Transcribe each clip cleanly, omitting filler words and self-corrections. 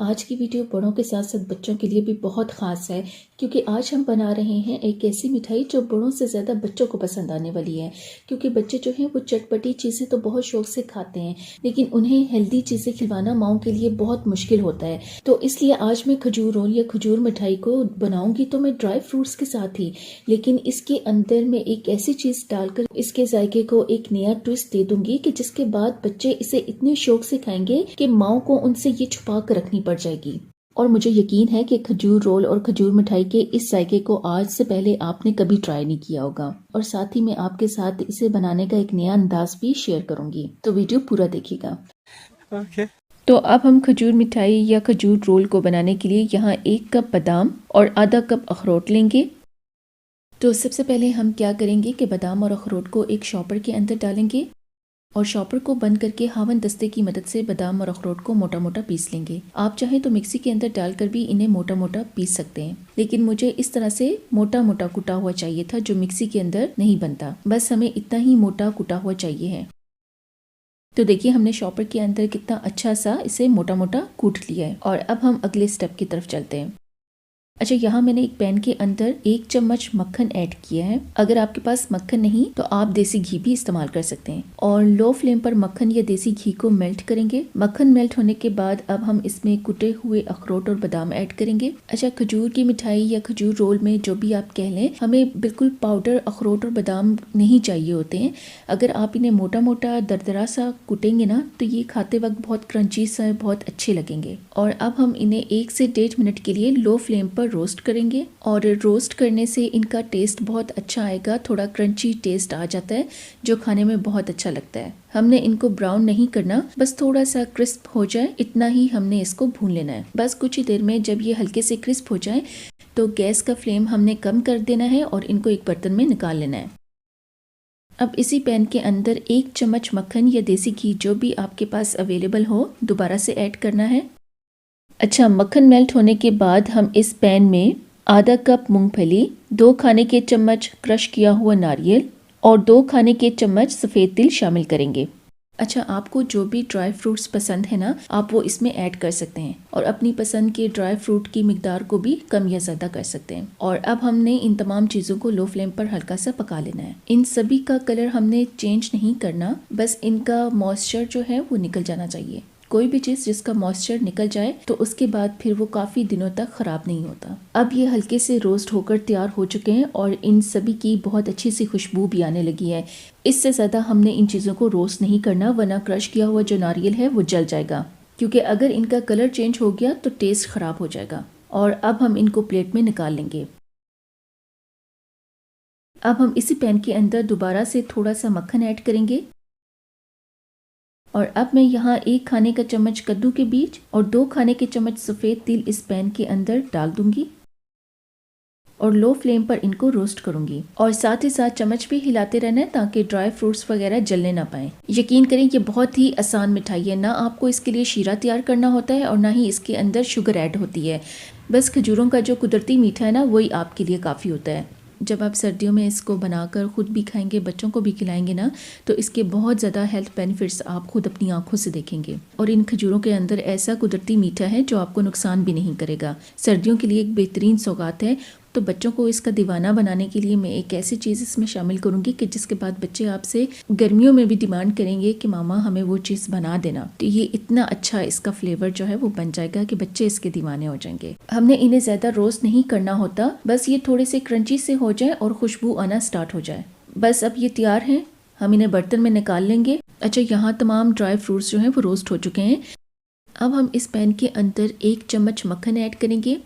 आज की वीडियो बड़ों के साथ साथ बच्चों के लिए भी बहुत ख़ास है क्योंकि आज हम बना रहे हैं एक ऐसी मिठाई जो बड़ों से ज़्यादा बच्चों को पसंद आने वाली है। क्योंकि बच्चे जो हैं वो चटपटी चीज़ें तो बहुत शौक से खाते हैं, लेकिन उन्हें हेल्दी चीज़ें खिलवाना माओं के लिए बहुत मुश्किल होता है। तो इसलिए आज मैं खजूर रोल या खजूर मिठाई को बनाऊंगी तो मैं ड्राई फ्रूट्स के साथ ही, लेकिन इसके अंदर मैं एक ऐसी चीज़ डालकर इसके जायके को एक नया ट्विस्ट दे दूंगी कि जिसके बाद बच्चे इसे इतने शौक से खाएंगे कि माओ को उनसे ये छुपा कर रखनी पड़ जाएगी। और मुझे यकीन है कि खजूर रोल और खजूर मिठाई के इस जायके को आज से पहले आपने कभी ट्राई नहीं किया होगा। और साथ ही मैं आपके साथ इसे बनाने का एक नया अंदाज भी शेयर करूंगी, तो वीडियो पूरा देखिएगा। तो अब हम खजूर मिठाई या खजूर रोल को बनाने के लिए यहाँ 1 कप बादाम और आधा कप अखरोट लेंगे। तो सबसे पहले हम क्या करेंगे कि बादाम और अखरोट को एक शॉपर के अंदर डालेंगे और शॉपर को बंद करके हावन दस्ते की मदद से बादाम और अखरोट को मोटा मोटा पीस लेंगे। आप चाहें तो मिक्सी के अंदर डालकर भी इन्हें मोटा मोटा पीस सकते हैं, लेकिन मुझे इस तरह से मोटा मोटा कुटा हुआ चाहिए था जो मिक्सी के अंदर नहीं बनता। बस हमें इतना ही मोटा कुटा हुआ चाहिए है। तो देखिए हमने शॉपर के अंदर कितना अच्छा सा इसे मोटा मोटा कूट लिया है। और अब हम अगले स्टेप की तरफ चलते हैं। अच्छा, यहाँ मैंने एक पैन के अंदर 1 चम्मच मक्खन ऐड किया है। अगर आपके पास मक्खन नहीं तो आप देसी घी भी इस्तेमाल कर सकते हैं। और लो फ्लेम पर मक्खन या देसी घी को मेल्ट करेंगे। मक्खन मेल्ट होने के बाद अब हम इसमें कुटे हुए अखरोट और बादाम ऐड करेंगे। अच्छा, खजूर की मिठाई या खजूर रोल में जो भी आप कह लें, हमें बिल्कुल पाउडर अखरोट और बादाम नहीं चाहिए होते हैं। अगर आप इन्हें मोटा मोटा दरदरा सा कुटेंगे ना तो ये खाते वक्त बहुत क्रंची सा बहुत अच्छे लगेंगे। और अब हम इन्हें 1 से 1.5 मिनट के लिए लो फ्लेम पर रोस्ट करेंगे। और रोस्ट करने से इनका टेस्ट बहुत अच्छा आएगा, थोड़ा क्रंची टेस्ट आ जाता है जो खाने में बहुत अच्छा लगता है। हमने इनको ब्राउन नहीं करना, बस थोड़ा सा क्रिस्प हो जाए इतना ही हमने इसको भून लेना है। बस कुछ ही देर में जब ये हल्के से क्रिस्प हो जाए तो गैस का फ्लेम हमने कम कर देना है और इनको एक बर्तन में निकाल लेना है। अब इसी पैन के अंदर 1 चम्मच मक्खन या देसी घी जो भी आपके पास अवेलेबल हो दोबारा से ऐड करना है। अच्छा, मक्खन मेल्ट होने के बाद हम इस पैन में आधा कप मूंगफली, 2 खाने के चम्मच क्रश किया हुआ नारियल और 2 खाने के चम्मच सफ़ेद तिल शामिल करेंगे। अच्छा, आपको जो भी ड्राई फ्रूट्स पसंद है ना, आप वो इसमें ऐड कर सकते हैं और अपनी पसंद के ड्राई फ्रूट की मिकदार को भी कम या ज़्यादा कर सकते हैं। और अब हमने इन तमाम चीज़ों को लो फ्लेम पर हल्का सा पका लेना है। इन सभी का कलर हमने चेंज नहीं करना, बस इनका मॉइस्चर जो है वो निकल जाना चाहिए। कोई भी चीज़ जिसका मॉइस्चर निकल जाए तो उसके बाद फिर वो काफ़ी दिनों तक ख़राब नहीं होता। अब ये हल्के से रोस्ट होकर तैयार हो चुके हैं और इन सभी की बहुत अच्छी सी खुशबू भी आने लगी है। इससे ज़्यादा हमने इन चीज़ों को रोस्ट नहीं करना, वरना क्रश किया हुआ जो नारियल है वो जल जाएगा, क्योंकि अगर इनका कलर चेंज हो गया तो टेस्ट ख़राब हो जाएगा। और अब हम इनको प्लेट में निकाल लेंगे। अब हम इसी पैन के अंदर दोबारा से थोड़ा सा मक्खन ऐड करेंगे और अब मैं यहाँ 1 खाने का चम्मच कद्दू के बीज और 2 खाने के चम्मच सफ़ेद तिल इस पैन के अंदर डाल दूंगी और लो फ्लेम पर इनको रोस्ट करूंगी। और साथ ही साथ चम्मच भी हिलाते रहना है ताकि ड्राई फ्रूट्स वगैरह जलने ना पाए। यकीन करें ये बहुत ही आसान मिठाई है, ना आपको इसके लिए शीरा तैयार करना होता है और ना ही इसके अंदर शुगर ऐड होती है। बस खजूरों का जो कुदरती मीठा है ना, वही आपके लिए काफ़ी होता है। जब आप सर्दियों में इसको बनाकर खुद भी खाएंगे, बच्चों को भी खिलाएंगे ना, तो इसके बहुत ज़्यादा हेल्थ बेनिफिट्स आप खुद अपनी आंखों से देखेंगे। और इन खजूरों के अंदर ऐसा कुदरती मीठा है जो आपको नुकसान भी नहीं करेगा। सर्दियों के लिए एक बेहतरीन सौगात है। तो बच्चों को इसका दीवाना बनाने के लिए मैं एक ऐसी चीज़ इसमें शामिल करूंगी कि जिसके बाद बच्चे आपसे गर्मियों में भी डिमांड करेंगे कि मामा हमें वो चीज़ बना देना। तो ये इतना अच्छा इसका फ्लेवर जो है वो बन जाएगा कि बच्चे इसके दीवाने हो जाएंगे। हमने इन्हें ज़्यादा रोस्ट नहीं करना होता, बस ये थोड़े से क्रंची से हो जाए और खुशबू आना स्टार्ट हो जाए। बस अब ये तैयार हैं, हम इन्हें बर्तन में निकाल लेंगे। अच्छा, यहाँ तमाम ड्राई फ्रूट्स जो हैं वो रोस्ट हो चुके हैं। अब हम इस पैन के अंदर 1 चम्मच मक्खन ऐड करेंगे।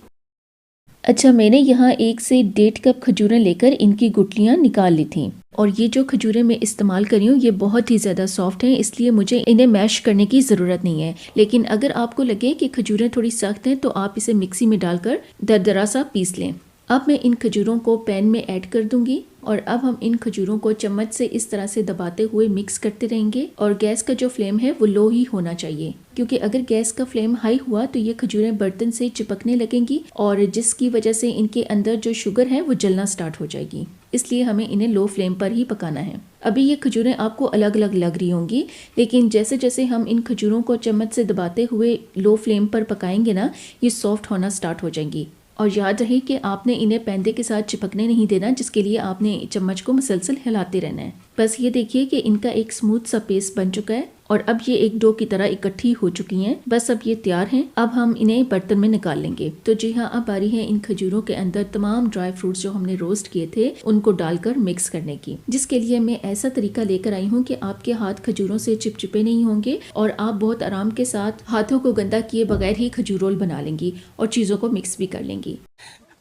अच्छा, मैंने यहाँ 1 से 1.5 कप खजूरें लेकर इनकी गुठलियाँ निकाल ली थी। और ये जो खजूरें मैं इस्तेमाल कर रही हूँ ये बहुत ही ज़्यादा सॉफ्ट हैं, इसलिए मुझे इन्हें मैश करने की ज़रूरत नहीं है। लेकिन अगर आपको लगे कि खजूरें थोड़ी सख्त हैं तो आप इसे मिक्सी में डालकर दरदरा सा पीस लें। अब मैं इन खजूरों को पैन में ऐड कर दूंगी और अब हम इन खजूरों को चम्मच से इस तरह से दबाते हुए मिक्स करते रहेंगे। और गैस का जो फ्लेम है वो लो ही होना चाहिए, क्योंकि अगर गैस का फ्लेम हाई हुआ तो ये खजूरें बर्तन से चिपकने लगेंगी और जिसकी वजह से इनके अंदर जो शुगर है वो जलना स्टार्ट हो जाएगी। इसलिए हमें इन्हें लो फ्लेम पर ही पकाना है। अभी ये खजूरें आपको अलग अलग लग रही होंगी, लेकिन जैसे जैसे हम इन खजूरों को चम्मच से दबाते हुए लो फ्लेम पर पकाएंगे ना, ये सॉफ्ट होना स्टार्ट हो जाएंगी। और याद रहे कि आपने इन्हें पैंदे के साथ चिपकने नहीं देना, जिसके लिए आपने चम्मच को मुसलसल हिलाते रहना है। बस ये देखिए कि इनका एक स्मूथ सा पेस्ट बन चुका है और अब ये एक डो की तरह इकट्ठी हो चुकी हैं। बस अब ये तैयार हैं। अब हम इन्हें बर्तन में निकाल लेंगे। तो जी हाँ, अब बारी है इन खजूरों के अंदर तमाम ड्राई फ्रूट्स जो हमने रोस्ट किए थे उनको डालकर मिक्स करने की, जिसके लिए मैं ऐसा तरीका लेकर आई हूँ कि आपके हाथ खजूरों से चिपचिपे नहीं होंगे और आप बहुत आराम के साथ हाथों को गंदा किए बगैर ही खजूर रोल बना लेंगी और चीजों को मिक्स भी कर लेंगी।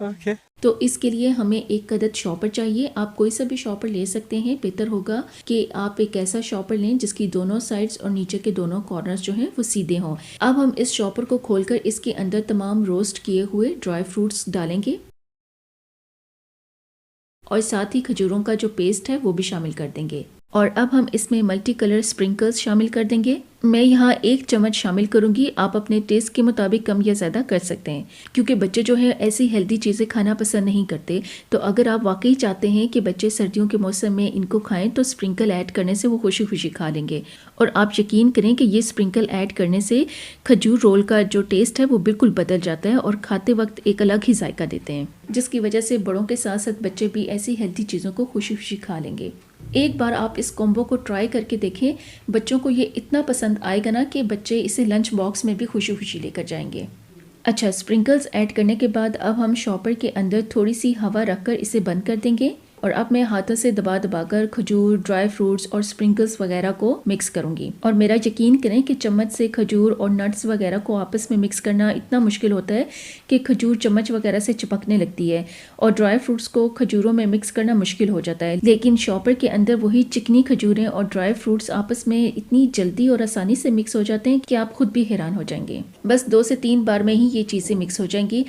Okay. तो इसके लिए हमें एक अदद शॉपर चाहिए। आप कोई सा भी शॉपर ले सकते हैं। बेहतर होगा कि आप एक ऐसा शॉपर लें जिसकी दोनों साइड्स और नीचे के दोनों कॉर्नर्स जो हैं वो सीधे हों। अब हम इस शॉपर को खोलकर इसके अंदर तमाम रोस्ट किए हुए ड्राई फ्रूट्स डालेंगे और साथ ही खजूरों का जो पेस्ट है वो भी शामिल कर देंगे। और अब हम इसमें मल्टी कलर स्प्रिंकल्स शामिल कर देंगे। मैं यहाँ 1 चम्मच शामिल करूंगी। आप अपने टेस्ट के मुताबिक कम या ज़्यादा कर सकते हैं, क्योंकि बच्चे जो है ऐसी हेल्दी चीज़ें खाना पसंद नहीं करते। तो अगर आप वाकई चाहते हैं कि बच्चे सर्दियों के मौसम में इनको खाएं तो स्प्रिंकल ऐड करने से वो खुशी खुशी खा लेंगे। और आप यकीन करें कि ये स्प्रिंकल ऐड करने से खजूर रोल का जो टेस्ट है वो बिल्कुल बदल जाता है और खाते वक्त एक अलग ही जायका देते हैं, जिसकी वजह से बड़ों के साथ साथ बच्चे भी ऐसी हेल्दी चीज़ों को खुशी खुशी खा लेंगे। एक बार आप इस कॉम्बो को ट्राई करके देखें। बच्चों को ये इतना पसंद आएगा ना कि बच्चे इसे लंच बॉक्स में भी खुशी खुशी लेकर जाएंगे। अच्छा, स्प्रिंकल्स ऐड करने के बाद अब हम शॉपर के अंदर थोड़ी सी हवा रखकर इसे बंद कर देंगे और अब मैं हाथों से दबा दबाकर खजूर, ड्राई फ्रूट्स और स्प्रिंकल्स वगैरह को मिक्स करूंगी। और मेरा यकीन करें कि चम्मच से खजूर और नट्स वगैरह को आपस में मिक्स करना इतना मुश्किल होता है कि खजूर चम्मच वगैरह से चिपकने लगती है और ड्राई फ्रूट्स को खजूरों में मिक्स करना मुश्किल हो जाता है। लेकिन शॉपर के अंदर वही चिकनी खजूरें और ड्राई फ्रूट्स आपस में इतनी जल्दी और आसानी से मिक्स हो जाते हैं कि आप खुद भी हैरान हो जाएंगे। बस 2 से 3 बार में ही ये चीज़ें मिक्स हो जाएंगी।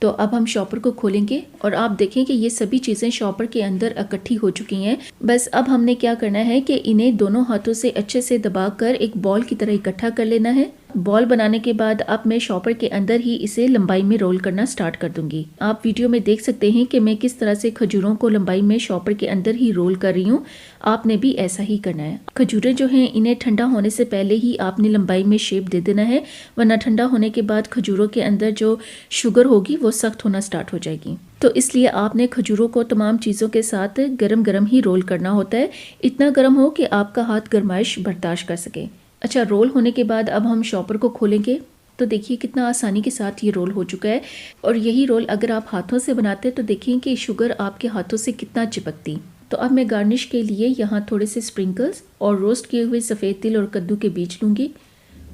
तो अब हम शॉपर को खोलेंगे और आप देखें कि ये सभी चीज़ें शॉपर के अंदर इकट्ठी हो चुकी हैं। बस अब हमने क्या करना है कि इन्हें दोनों हाथों से अच्छे से दबाकर एक बॉल की तरह इकट्ठा कर लेना है। बॉल बनाने के बाद अब मैं शॉपर के अंदर ही इसे लंबाई में रोल करना स्टार्ट कर दूंगी। आप वीडियो में देख सकते हैं कि मैं किस तरह से खजूरों को लंबाई में शॉपर के अंदर ही रोल कर रही हूँ। आपने भी ऐसा ही करना है। खजूरें जो हैं इन्हें ठंडा होने से पहले ही आपने लंबाई में शेप दे देना है, वरना ठंडा होने के बाद खजूरों के अंदर जो शुगर होगी वो सख्त होना स्टार्ट हो जाएगी। तो इसलिए आपने खजूरों को तमाम चीज़ों के साथ गरम गरम ही रोल करना होता है। इतना गर्म हो कि आपका हाथ गर्माइश बर्दाश्त कर सके। अच्छा, रोल होने के बाद अब हम शॉपर को खोलेंगे तो देखिए कितना आसानी के साथ ये रोल हो चुका है। और यही रोल अगर आप हाथों से बनाते तो देखिए कि शुगर आपके हाथों से कितना चिपकती। तो अब मैं गार्निश के लिए यहाँ थोड़े से स्प्रिंकल्स और रोस्ट किए हुए सफ़ेद तिल और कद्दू के बीज लूँगी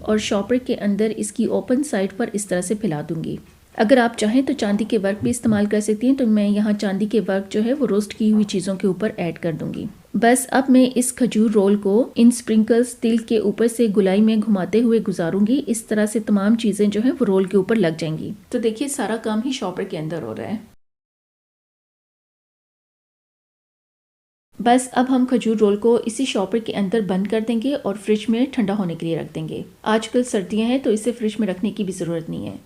और शॉपर के अंदर इसकी ओपन साइड पर इस तरह से फैला दूँगी। अगर आप चाहें तो चांदी के वर्क भी इस्तेमाल कर सकती हैं। तो मैं यहाँ चांदी के वर्क जो है वो रोस्ट की हुई चीज़ों के ऊपर ऐड कर दूँगी। बस अब मैं इस खजूर रोल को इन स्प्रिंकल्स तिल के ऊपर से गुलाई में घुमाते हुए गुजारूंगी। इस तरह से तमाम चीज़ें जो है वो रोल के ऊपर लग जाएंगी। तो देखिए सारा काम ही शॉपर के अंदर हो रहा है। बस अब हम खजूर रोल को इसी शॉपर के अंदर बंद कर देंगे और फ्रिज में ठंडा होने के लिए रख देंगे। आजकल सर्दियां हैं तो इसे फ्रिज में रखने की भी ज़रूरत नहीं है।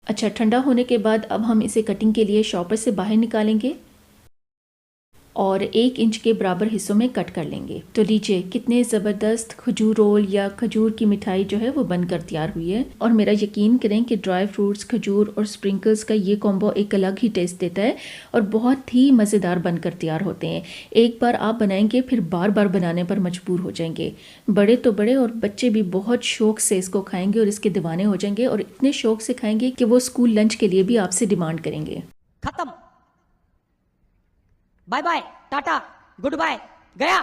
अच्छा, ठंडा होने के बाद अब हम इसे कटिंग के लिए शॉपर से बाहर निकालेंगे और 1 इंच के बराबर हिस्सों में कट कर लेंगे। तो लीजिए कितने ज़बरदस्त खजूर रोल या खजूर की मिठाई जो है वो बनकर तैयार हुई है। और मेरा यकीन करें कि ड्राई फ्रूट्स, खजूर और स्प्रिंकल्स का ये कॉम्बो एक अलग ही टेस्ट देता है और बहुत ही मज़ेदार बनकर तैयार होते हैं। एक बार आप बनाएंगे फिर बार बार बनाने पर मजबूर हो जाएंगे। बड़े तो बड़े और बच्चे भी बहुत शौक से इसको खाएंगे और इसके दीवाने हो जाएंगे और इतने शौक से खाएंगे कि वो स्कूल लंच के लिए भी आपसे डिमांड करेंगे। खत्म, बाय बाय, टाटा, गुड बाय, गया।